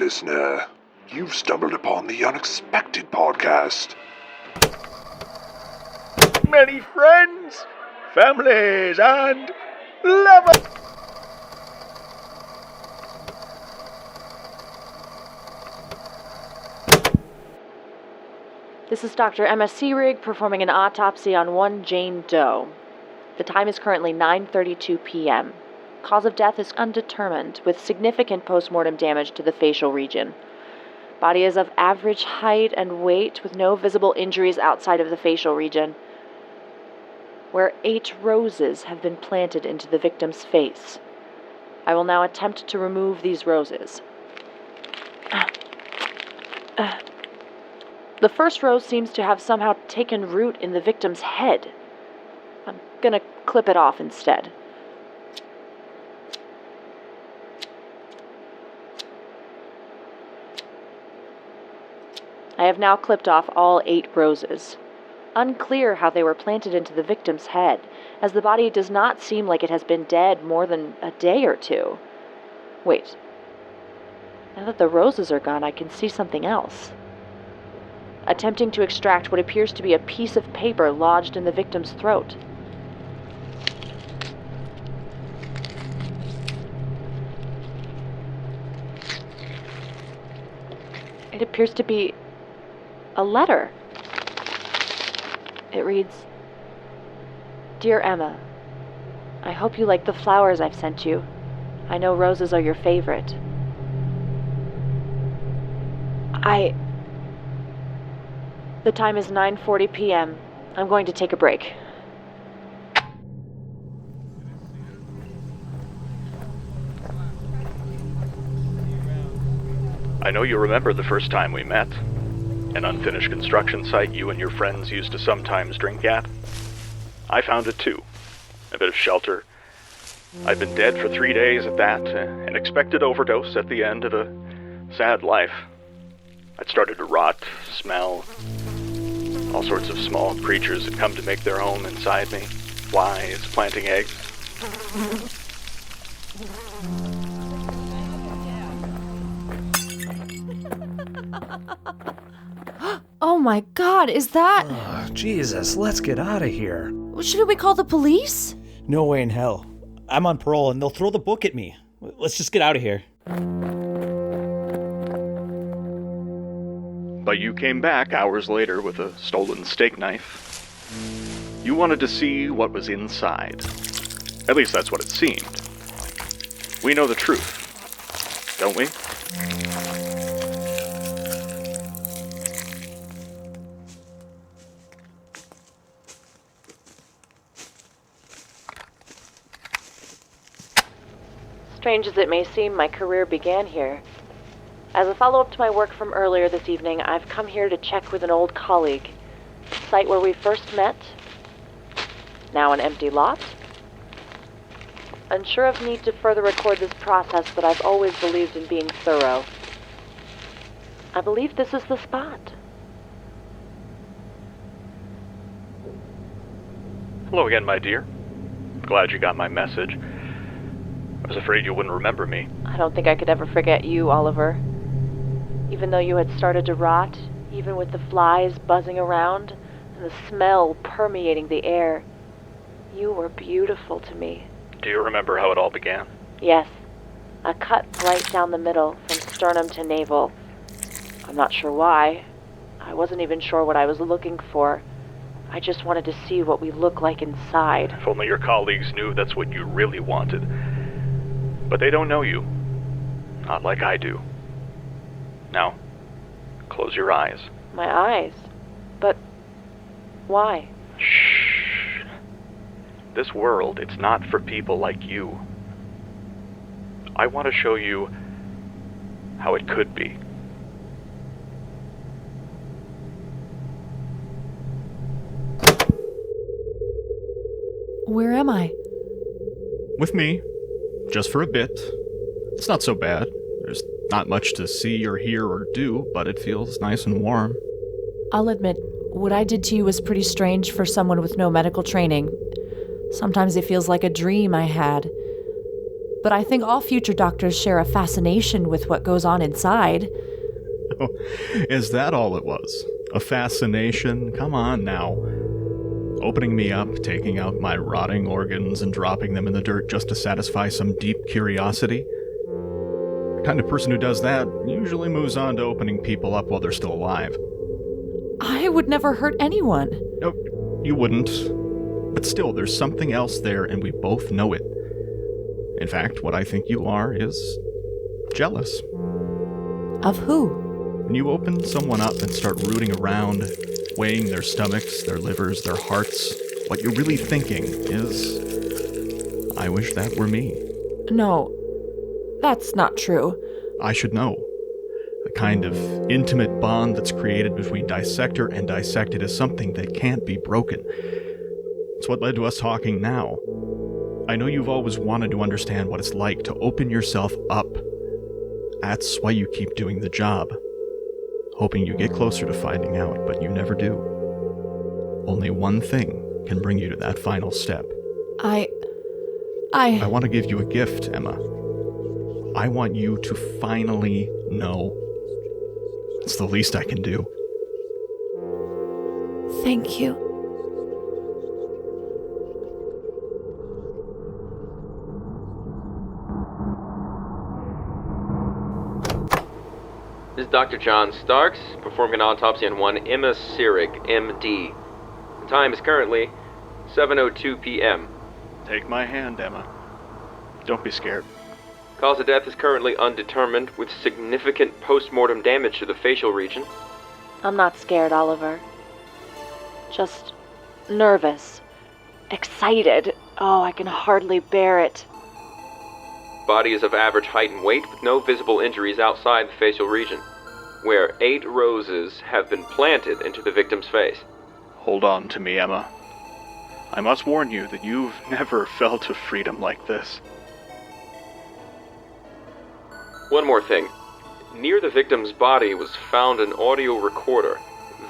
listener. You've stumbled upon the Unexpected Podcast. Many friends, families, and lovers. This is Dr. Emma Seerig performing an autopsy on one Jane Doe. The time is currently 9:32 p.m. Cause of death is undetermined, with significant postmortem damage to the facial region. Body is of average height and weight, with no visible injuries outside of the facial region, where 8 roses have been planted into the victim's face. I will now attempt to remove these roses. The first rose seems to have somehow taken root in the victim's head. I'm gonna clip it off instead. I have now clipped off all 8 roses. Unclear how they were planted into the victim's head, as the body does not seem like it has been dead more than a day or two. Wait. Now that the roses are gone, I can see something else. Attempting to extract what appears to be a piece of paper lodged in the victim's throat. It appears to be a letter. It reads, "Dear Emma, I hope you like the flowers I've sent you. I know roses are your favorite. The time is 9:40 p.m. I'm going to take a break." I know you remember the first time we met. An unfinished construction site you and your friends used to sometimes drink at. I found it too. A bit of shelter. I'd been dead for 3 days at that, an expected overdose at the end of a sad life. I'd started to rot, smell. All sorts of small creatures had come to make their home inside me. Flies, planting eggs. Oh my God, is that... Oh, Jesus, let's get out of here. Shouldn't we call the police? No way in hell. I'm on parole and they'll throw the book at me. Let's just get out of here. But you came back hours later with a stolen steak knife. You wanted to see what was inside. At least that's what it seemed. We know the truth, don't we? Strange as it may seem, my career began here. As a follow-up to my work from earlier this evening, I've come here to check with an old colleague. The site where we first met, now an empty lot. Unsure of need to further record this process, but I've always believed in being thorough. I believe this is the spot. Hello again, my dear. Glad you got my message. I was afraid you wouldn't remember me. I don't think I could ever forget you, Oliver. Even though you had started to rot, even with the flies buzzing around and the smell permeating the air, you were beautiful to me. Do you remember how it all began? Yes. A cut right down the middle, from sternum to navel. I'm not sure why. I wasn't even sure what I was looking for. I just wanted to see what we look like inside. If only your colleagues knew that's what you really wanted. But they don't know you. Not like I do. Now, close your eyes. My eyes? But why? Shh. This world, it's not for people like you. I want to show you how it could be. Where am I? With me. Just for a bit. It's not so bad. There's not much to see or hear or do, but it feels nice and warm. I'll admit, what I did to you was pretty strange for someone with no medical training. Sometimes it feels like a dream I had. but I think all future doctors share a fascination with what goes on inside. Oh, is that all it was? A fascination? Come on now. Opening me up, taking out my rotting organs and dropping them in the dirt just to satisfy some deep curiosity? The kind of person who does that usually moves on to opening people up while they're still alive. I would never hurt anyone. No, you wouldn't. But still, there's something else there, and we both know it. In fact, what I think you are is jealous. Of who? When you open someone up and start rooting around, weighing their stomachs, their livers, their hearts, what you're really thinking is, I wish that were me. No, that's not true. I should know. The kind of intimate bond that's created between dissector and dissected is something that can't be broken. It's what led to us talking now. I know you've always wanted to understand what it's like to open yourself up. That's why you keep doing the job. Hoping you get closer to finding out, but you never do. Only one thing can bring you to that final step. I want to give you a gift, Emma. I want you to finally know. It's the least I can do. Thank you. This is Dr. John Starks, performing an autopsy on one Emma Erik, M.D. The time is currently 7:02 p.m. Take my hand, Emma. Don't be scared. Cause of death is currently undetermined, with significant post-mortem damage to the facial region. I'm not scared, Oliver. Just nervous. Excited. Oh, I can hardly bear it. Body is of average height and weight, with no visible injuries outside the facial region, where 8 roses have been planted into the victim's face. Hold on to me, Emma. I must warn you that you've never felt a freedom like this. One more thing. Near the victim's body was found an audio recorder,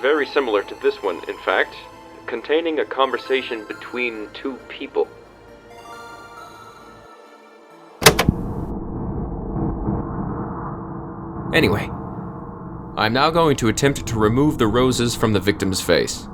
very similar to this one, in fact, containing a conversation between 2 people. Anyway, I'm now going to attempt to remove the roses from the victim's face.